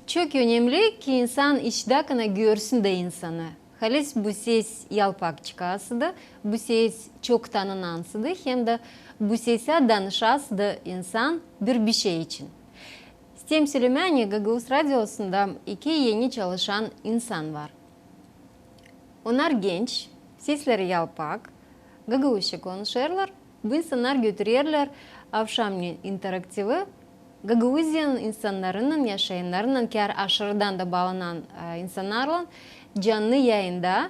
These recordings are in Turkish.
Çok önemli ki insan işdakına görsün de insanı. Halis bu ses yalpak çıkasıdı, bu ses çok tanınansıdı, hem de bu sese danışasıdı insan bir şey için. Stem Süleyman'ı Gagavuz Radyosu'nda iki yeni çalışan insan var. Onlar genç, sesleri yalpak, Gagavuzca konuşurlar, bu insanlar götürürler akşamleyin interaktifi, Gagavuzyan insanlarının yaşayanlarının kar aşırıdan da bağlanan insanlarla canlı yayında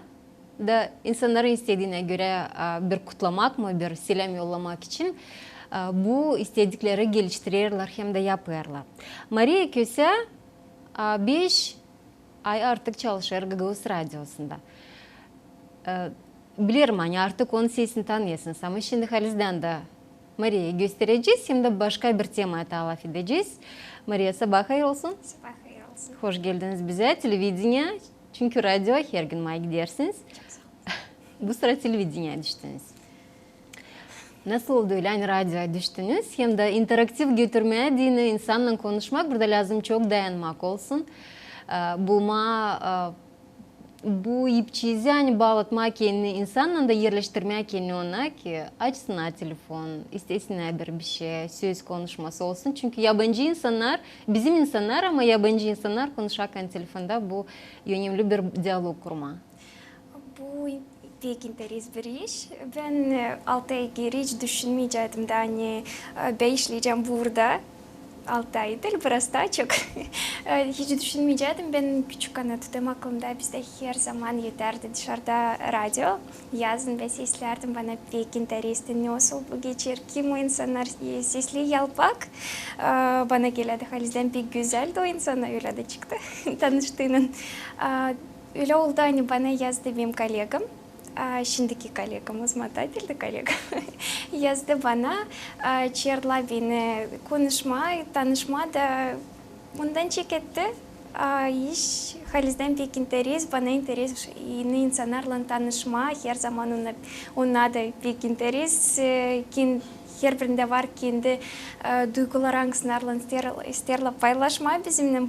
da insanların istediğine göre bir kutlamak mı, bir selam yollamak için bu istedikleri geliştirirler hem de yapıyorlar. Maria Köse 5 ay artık çalışır Gagavuz Radyosu'nda. Bilirim hani artık onun sesini tanıyorsunuz ama şimdi Halis'den de Maria'yı göstereceğiz. Hem de başka bir temaya talaf edeceğiz. Maria sabah hayır olsun. Sabah hayır olsun. Hoş geldiniz bize televizyona. Çünkü radyo her gün maya gidersiniz. Bu sıra televizyona düştünüz. Nasıl oldu öyle hani radyoya düştünüz? Hem de interaktif götürmeye dini insanla konuşmak burada lazım çok dayanmak olsun. Bu ipçizi hani bağlatma kendini insanla da yerleştirmeye kendini ona ki açsın telefon, istesin bir şey, söz konuşması olsun. Çünkü yabancı insanlar, bizim insanlar ama yabancı insanlar konuşarken telefonda bu önemli bir diyalog kurma. Bu pek enteresan bir iş. Ben 6 ay geri hiç düşünmeyecektim de hani ben işleyeceğim burada. 6 aydır biraz daha çok. Hiç düşünmeyecektim. Ben küçük tutum aklımda bizde her zaman yeterdi dışarıda radyo. Yazın ve seslerdim bana pek enteresan. Nasıl bu geçer ki bu insanlar sesli yalpak. Bana geldi Halis'den pek güzeldi o insana öyle de çıktı tanıştığının. Öyle oldu hani bana yazdı benim kolegam. Şimdiki kolegam, uzmanlıklı kolegam yazdı bana, çağırdı beni konuşma, tanışma da bundan çeketti. İş Halis'den pek interes, bana interes, yeni insanlarla tanışma, her zaman ona da pek interes, her birinde var kendi duygularınızla isterle paylaşma bizimle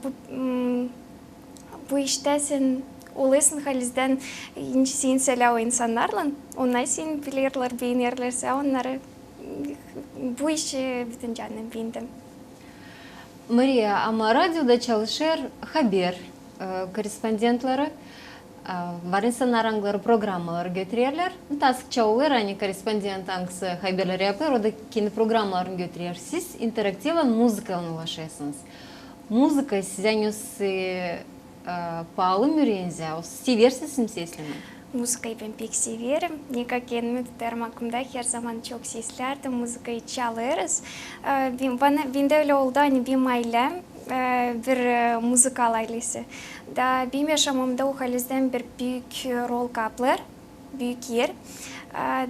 bu işte sen Olesın Halis'den sen selam insanlarla, onlar sen bilirler, beğenirlerse onları bu işi bütün canım beğendim. Maria, ama radyoda çalışır haber korespondentleri, var insanlar programmalar götürürler. Tasıkça olur, hani korespondent hangisi haberleri yapıyor, o da kendi programlarını götürür. Siz interaktifle müzikle ulaşıyorsunuz. Müzika size nasıl pahalı mı öğrenci? Seversiniz mi seslemeyi? Müzikayı ben pek severim. Никак kendimi tutarım aklımda. Her zaman çok seslerdim. Müzikayı çalırız. Bende öyle oldu. Hani benim ailem bir müzikal ailesi. Da benim yaşamımda o Halis'den bir büyük rol kaplar. Büyük yer.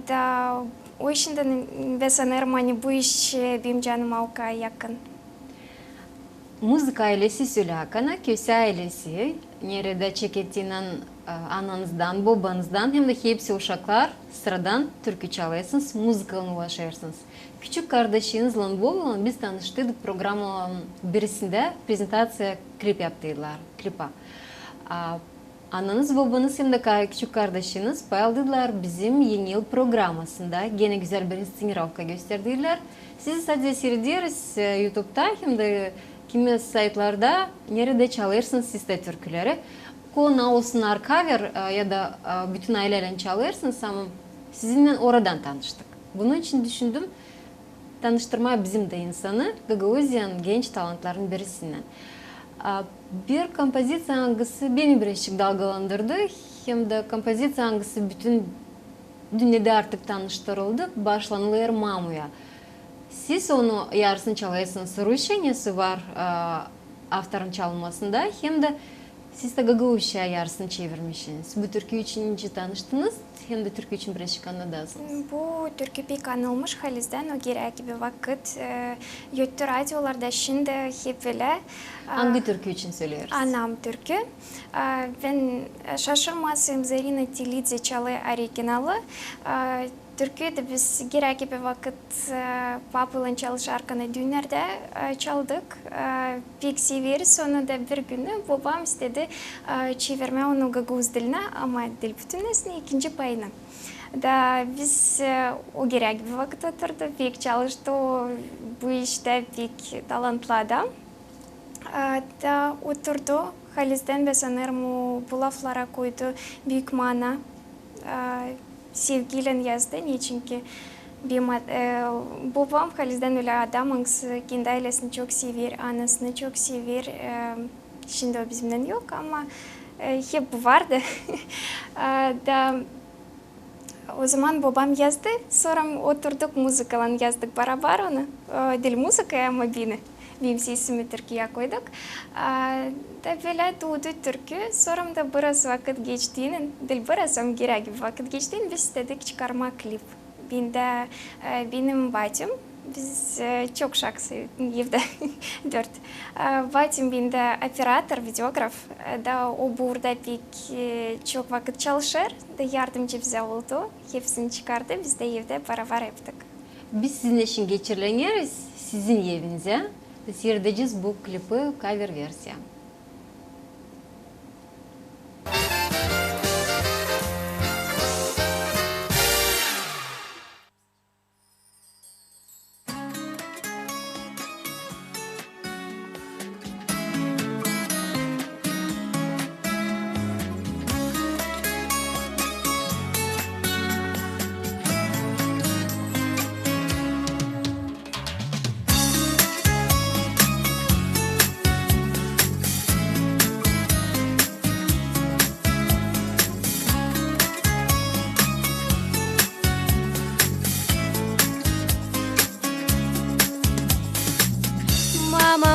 Da o işinden ve sanırım hani bu iş benim canıma o kadar yakın. Müzik ailesi söyleyekana, Köse ailesi, nerede çekettiğinden ananızdan, babanızdan hem de hepsi uşaklar sıradan türkü çalıyorsunuz, müzikle ulaşıyorsunuz. Küçük kardeşinizle Vova'la biz tanıştık programın birisinde prezentatsiya klip yaptılar, klipa. Ananız, babanız hem de küçük kardeşiniz paylaştılar bizim yeni yıl programmasında. Gene güzel bir inscenarovka gösterdiler. Sizi sadece seyrediyoruz YouTube'da hem de kimi saytlarda nerede çalırsınız siz de türküleri. Konu olsunlar cover ya da bütün aileyle çalırsınız ama sizinle oradan tanıştık. Bunun için düşündüm tanıştırma bizim de insanı Gagavuzyan genç talantların birisinden. Bir kompozisiya hangisi beni birazcık dalgalandırdı. Hem de kompozisiya hangisi bütün dünyada artık tanıştırıldı. Başlanılır Mamu'ya. Siz onu yarısını çalıyorsunuz. Rüşenyesi var avtorun çalmasında. Hem de siz de Gagavuzca yarısını çevirmişsiniz. Bu türkü için tanıştınız. Hem de türkü için birazcık anladınız. Bu türkü pek anılmış Halis'den o gerekli bir vakit. YouTube radyolarda şimdi hep öyle. Hangi türkü için söylüyoruz? Anam türkü. Ben şaşırmazsam Zarina Tilidze çalı originalı. Türkiye'de biz gerekli bir vakit Papa'nın çalışarken düğünlerde çaldık. Pek severiz. Sonunda bir günü babam istedi çevirme onu Gagavuz diline ama dil bütünleşini ikinci payını. Da biz o gerekli bir vakit oturdu. Pek çalıştı. Bu işte pek talantlı adam. Da oturdu. Halis'ten ve sanırım bu laflara koydu. Büyük mana. Sevgiyle yazdı. Niçin ki babam Halis'den öyle adam. Kendi ailesini çok sever. Anasını çok sever. Şimdi o bizimden yok ama hep vardı. Da o zaman babam yazdı. Sonra oturduk müzikalan yazdık beraber onu. Dil müzikaya ama beni. Benim sesimi Türkiye'ye koyduk. Da böyle doğdu Türkü. Sonra da biraz vakit geçtiğinde, biraz gerek vakit geçtiğinde biz istedik çıkarma klip. Benim bacım, biz çok şarkı evde, 4. Bacım benim de operatör, videograf. Da o burada pek çok vakit çalışır. Da yardımcı bize oldu. Hepsini çıkardı. Biz de evde beraber yaptık. Biz sizin için geçirileniriz, sizin evinize. Seyredeceğiz bu klipi cover versiya.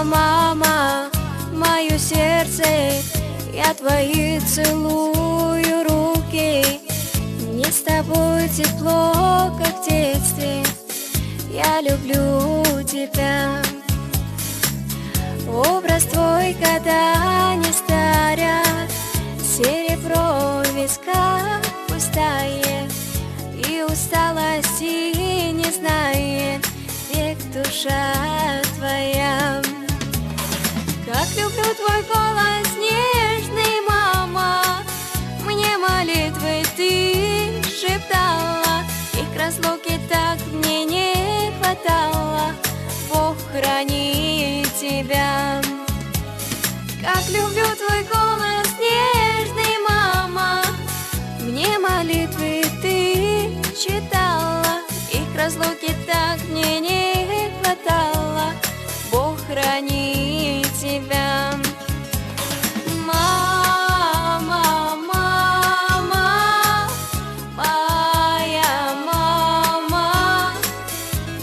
Мама, мое сердце, я твои целую руки. Мне с тобой тепло, как в детстве. Я люблю тебя. Образ твой, когда не старят, серебро в висках пустая, и усталости не знает век душа твоя. Как люблю твой голос нежный, мама, мне молитвы ты шептала, и к разлуке так мне не хватало. Бог храни тебя. Как люблю твой голос нежный, мама, мне молитвы ты читала, и к разлуке так мне не хватало. Бог храни тебя. Мама, мама, моя мама,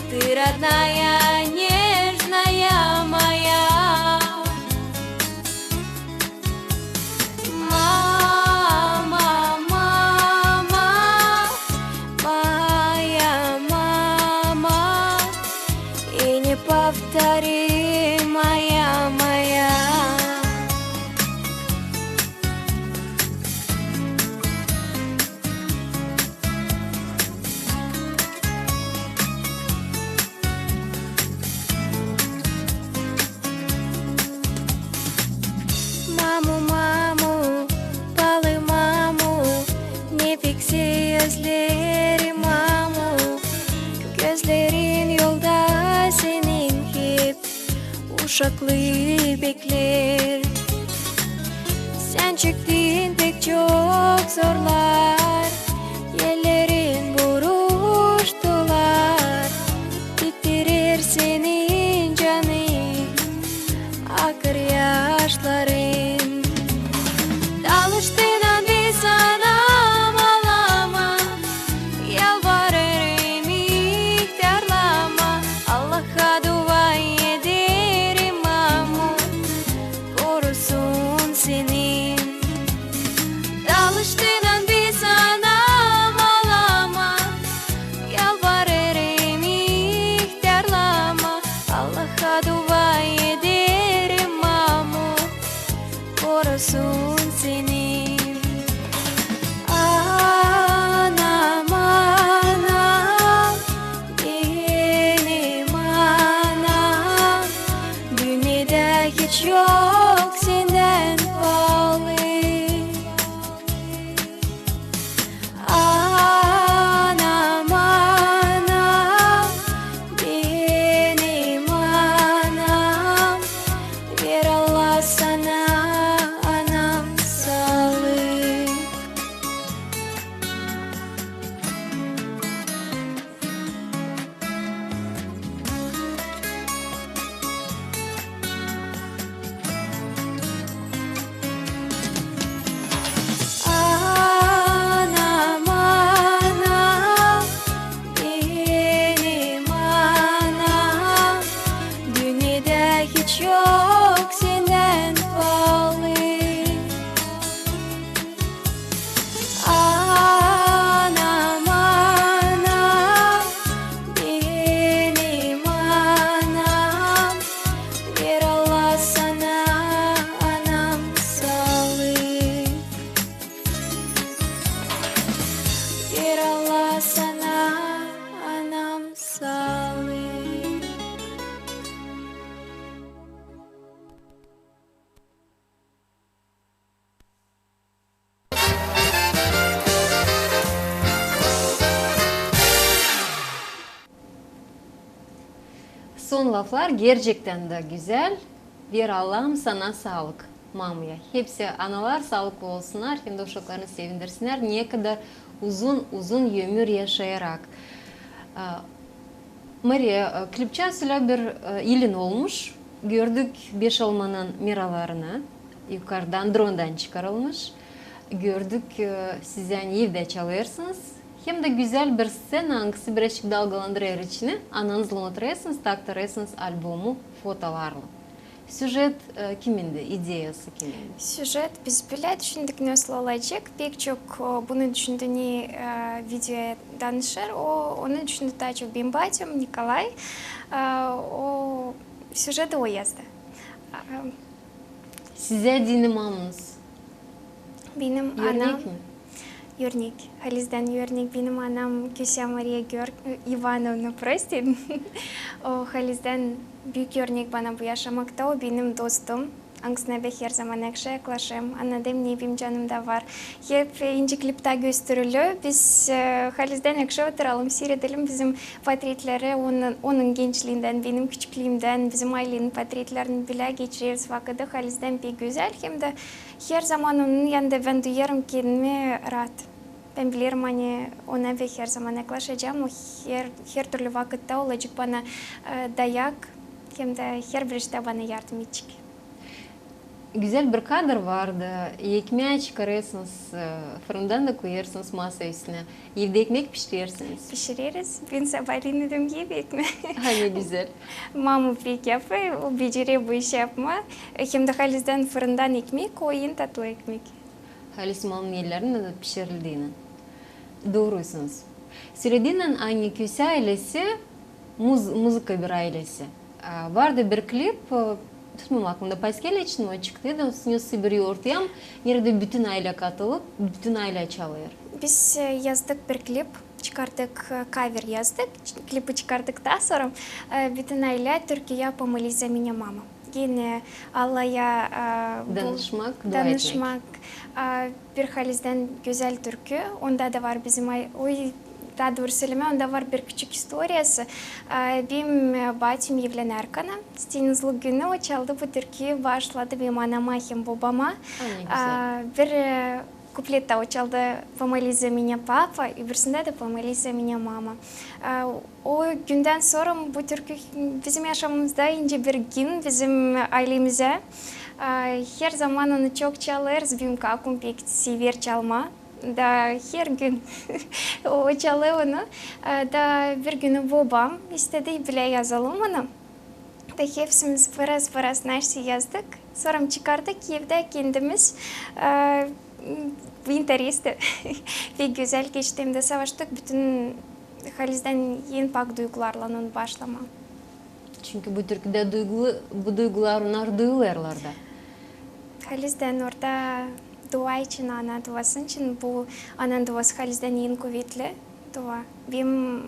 ты родная, нежная моя. Мама, мама, моя мама, и неповторимая моя. Маму, палы маму, не фикси özleri маму. Gözlerin yolda senin hep uşaklı bekler. Sen çektiğin pek çok zorlar, yerlerin buruştular. Bitirir senin canın, akır yaşların. Alıştığından bir sana ağlama, yalvarırım ihtiyarlama. Allah'a dua ederim mamu, korusun seni. Alıştığından bir sana ağlama, yalvarırım ihtiyarlama. Allah'a dua ederim mamu, korusun seni. Anam, anam, çok senden pahalı. Anam anam, benim anam, ver Allah sana anam sağlık. Anam anam, benim anam, dünyada hiç yok senden pahalı. Anam anam, benim anam, ver Allah sana anam sağlık. Ver Allah sana anam sağlık. Son laflar gerçekten de güzel. Bir Allah'ım sana sağlık mamaya. Hepsi analar sağlıklı olsunlar. Hem de uşaklarını sevindirsinler. Ne kadar uzun ömür yaşayarak. Maria, klipçasıyla bir ilin olmuş. Gördük beş almanın miralarını. Yukarıdan drondan çıkarılmış. Gördük sizden evde çalıyorsunuz. Hem de güzel bir scena, hangisi birazcık dalgalandırıyor içini. Ananızla oturuyorsunuz, taktırıyorsunuz albomu fotolarla. Süjet kimindi, ideyası kimindi? Süjet biz bile düşündük nasıl olacak. Pek çok bunu düşündüğünü videoya danışır. Onu düşündü daha çok benim bacım Nikolay. O süjeti o yazdı. Size dinlemamınız. Benim Örnek anam... mi? Örnek. Haliz'den örnek. Benim anam Küsya Maria Ivanovna прости. O Haliz'den büyük örnek bana bu yaşamakta. O benim dostum. Angsnebe her zaman yaklaşım. Anladığım nevim canımda var. Hep ince klipte gösteriliyor. Biz Haliz'den oturalım, seyredelim bizim portretleri. Onun gençliğinden, benim küçüklüğümden, bizim ailenin portretlerini bile geçiririz vakıda. Haliz'den pek güzel. Hem de her zaman onun yanında ben duyarım kendimi rahat. Ben bilirim hani ona ve her zaman yaklaşacağım. O her türlü vakitte olacak bana dayak. Hem de her bir işte bana yardım edecek. Güzel bir kadr vardı. Ekmeği çıkarıyorsunuz, fırından da koyarsınız masa üstüne. Evde ekmek pişirirsiniz. Pişiririz. Ben sabahleyin dedim gibi ekmek. Hani güzel. Mama pek yapıyor. O beceriyor bu işi yapma. Hem de Haliz'den fırından ekmek koyun, tatlı ekmek. Halis malın yerlerinin de pişirildiğini. Doğruysunuz. Söylediğinden aynı Küsya ailesi, müzika bir ailesi. Vardı bir klip, tutmam aklımda, Paskele için o çıktıydı. Üstüne bir ortaya, nerede bütün aile katılıp, bütün aile çalıyor. Biz yazdık bir klip, çıkardık, cover yazdık. Klipi çıkardıktan sonra bütün aile Türkiye помолись за меня, mama. Yine Allah'a danışmak. Bir Haliz'den güzel türkü. Onda da var bizim daha doğrusu söyleme, onda var bir küçük historiası. Benim bacım evlenirken Stenizli günü o çaldı bu türküyü başladı benim anama hem babama. Bir kuplette o çaldı помолись за меня papa, öbürsünde de помолись за меня mama. O günden sonra bu türkü bizim yaşamımızda ince bir gün bizim ailemize. Her zaman onu çok çalırız, benim kakım pek sever çalma. Da her gün o çalıyor onu. Da bir günü babam istedi bile yazalım onu. Da hepsimiz biraz nasıl yazdık. Sonra çıkardık evde kendimiz. İnteresli ve güzel geçtiğimde savaştık. Bütün Haliz'den yeni pak duygularla onu başlama. Çünkü bu türküde bu duygular onlar duyularlar da. Haliz'den orada dua için, ana duası için bu anan duası Haliz'den yeni kuvvetli dua. Benim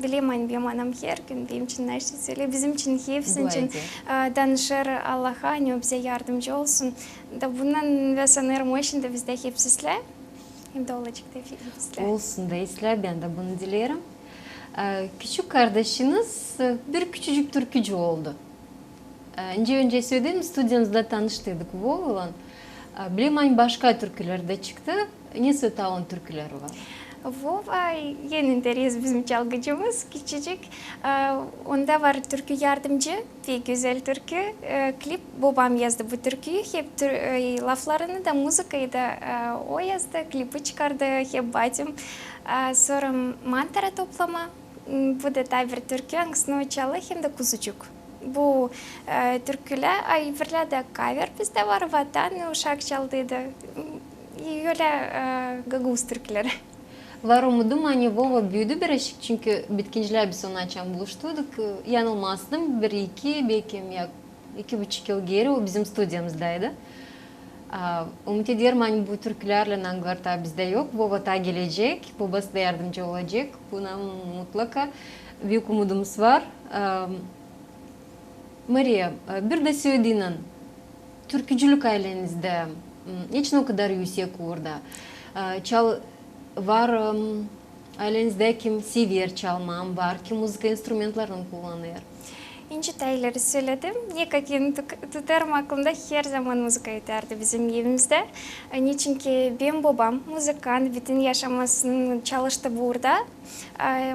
Bileyim benim anam her gün benim için her şey söylüyor. Bizim için hepsinin için Vay danışır Allah'a hani bize yardımcı olsun. Da bundan ve sanırım o için de bizde hepsizler. Hem de olacak da hepsizler. Olsun da isler, ben de bunu dilerim. Küçük kardeşiniz bir küçücük türkücü oldu. Önce söyledim, stüdyomuzda tanıştırdık Vova'la. Bileyim başka türküler de çıktı. Nasıl tavan türküleri var? Vova yeni interes bizim çalgıcımız küçücük. Onda var türkü yardımcı ve güzel türkü. Klip babam yazdı bu türküyü. Hep laflarını da müzikayı da o yazdı. Klipi çıkardı hep bacım. Sonra mantara toplama. Bu detay bir türkü hangisini çalı hem de kuzucuk. Bu türküler ayırlarda cover bizde var. Vatan uşak çaldıydı. Öyle gaguz türküleri. Var umudum hani Vova büyüdü birazcık çünkü bitkinciler biz onunla açan buluşturduk. Yanılmazdım bir iki belki 2,5 yıl geri o bizim stüdyomuzdaydı. Umut ediyorum hani bu türkülerle nanglar da bizde yok. Vova da gelecek, babası da yardımcı olacak. Buna mutlaka büyük umudumuz var. Maria, bir de söylediğinin türkücülük ailenizde hiç ne kadar yüksek orada. Var ailenizde kim sever çalmam, var kim müzik enstrümanlarını kullanır. İnci tayları söyledim. Никаким tutarım aklımda her zaman müzik yeterdi bizim evimizde. Niçin ki benim babam müzikant, bütün yaşamasını çalıştı burada.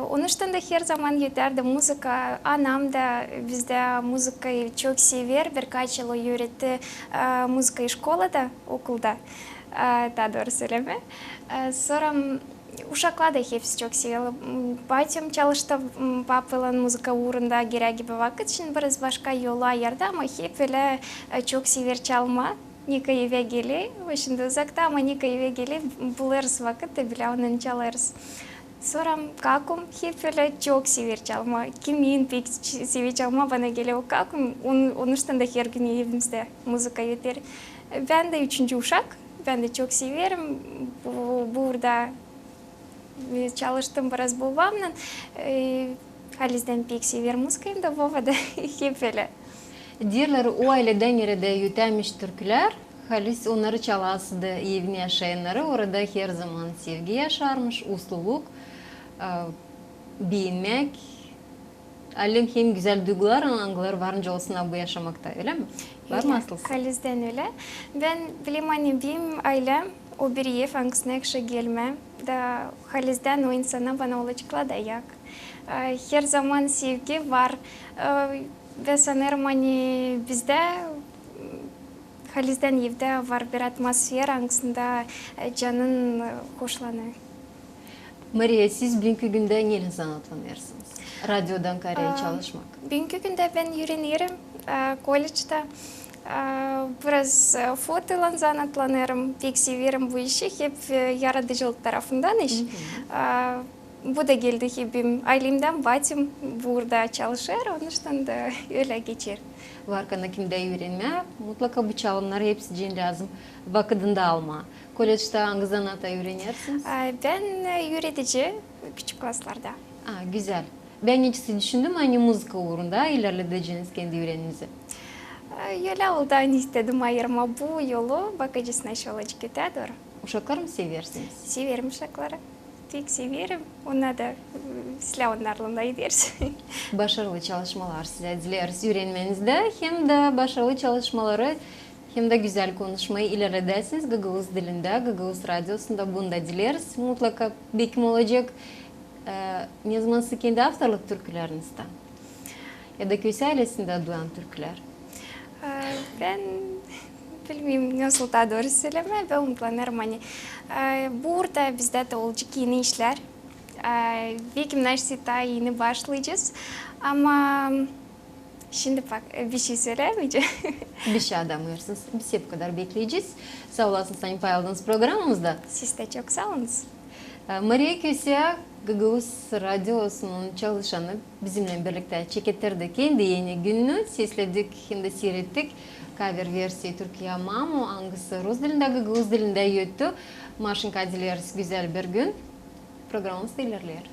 Onun için de her zaman yeterdi müzika. Anam da bizde müzikayı çok sever. Birkaç yıl öğretti müzikayı şkolada, okulda. Daha doğru söyleme. Sonra uşaklar da hepsi çok seviyor. Bacım çalıştı papayla müzika uğrunda gerekli bir vakit. Şimdi biraz başka yola ayırdı ama hep öyle çok sever çalma. Nika eve geli. Şimdi uzakta ama Nika eve geli. Buluruz vakit de bile onu çalarız. Sonra kakım hep öyle çok sever çalma. Kimin pek sever çalma bana geliyor kakım. Onun için de her gün evimizde müzika yeter. Ben de 3. uşak. Ben de çok severim. Burada çalıştım biraz babamla. Halizden pek sever müzikayı da baba da hep öyle. Diğerleri o aileden yerde yötelmiş türküler. Halis onları çalasıdı evini yaşayanları. Orada her zaman sevgi yaşarmış, usluluk, beğenmek. Alem hem güzel duygular, anılar varınca olsun bu yaşamakta, öyle mi? Var mı aslısı? Halizden öyle. Ben bileyim hani benim ailem o bir ev hangisine gelme. Da Halizden o insana bana olacakla dayak. Her zaman sevgi var. Ve sanırım hani bizde Halizden evde var bir atmosfer hangisinde canın hoşlanıyor. Maria, siz bugünkü günde neyle sanatlanırsınız? Radyodan kareye çalışmak. Bugünkü günde ben öğrenirim. Колледжда biraz fotoğrafla sanatlanırım. Pek severim bu işi. Hep yaratıcılık tarafından iş. Bu da geldi ki benim ailemden bacım burada çalışır. Onun için de öyle geçer. Var kanakimde öğrenme. Mutlaka bu çalımları hepsi için lazım. Vakıdında alma. Kolejde hangi zanata öğrenirsiniz? Ben öğretici küçük klaslarda. Güzel. Ben hiç düşündüm hani müzik uğrunda ilerleteceğiniz kendi öğreninizi. Öyle oldu. Hani istedim ayırma bu yolu. Bakacağız nasıl olacak doğru. Uşaklar mı seversiniz? Severim uşakları. Pek severim. Ona da silah onlarla da ederiz. Başarılı çalışmalar size dileriz öğrenmenizde. Hem de başarılı çalışmaları hem de güzel konuşmayı ilerledesiniz. Gagavuz dilinde, Gagavuz radyosunda bunu da dileriz. Mutlaka bekim olacak. Ne zaman kendi avtorluk türkülerinizden? Ya da köy ailesinde duyan türküler? Ben bilmiyorum nasıl daha doğru söyleme. Ben planlarım hani. Burada bizde de olacak yeni işler. Belki üniversitede yeni başlayacağız. Ama şimdi bak bir şey söylemeyeceğim. Bir şey adamıyorsunuz. Biz hep kadar bekleyeceğiz. Sağ olasın Sayın Payaldınız programımızda. Siz de çok sağ olun. Maria Köse, Gagavuz Radyosu'nun çalışanı bizimle birlikte çekettirdi. Kendi yeni gününü sesledik hem de seyrettik. Cover versiyonu Türkiye Mamu, hangisi Rus dilinde, Gagavuz dilinde yuttu. Maşinka dileriz güzel bir gün. Programımız ilerler.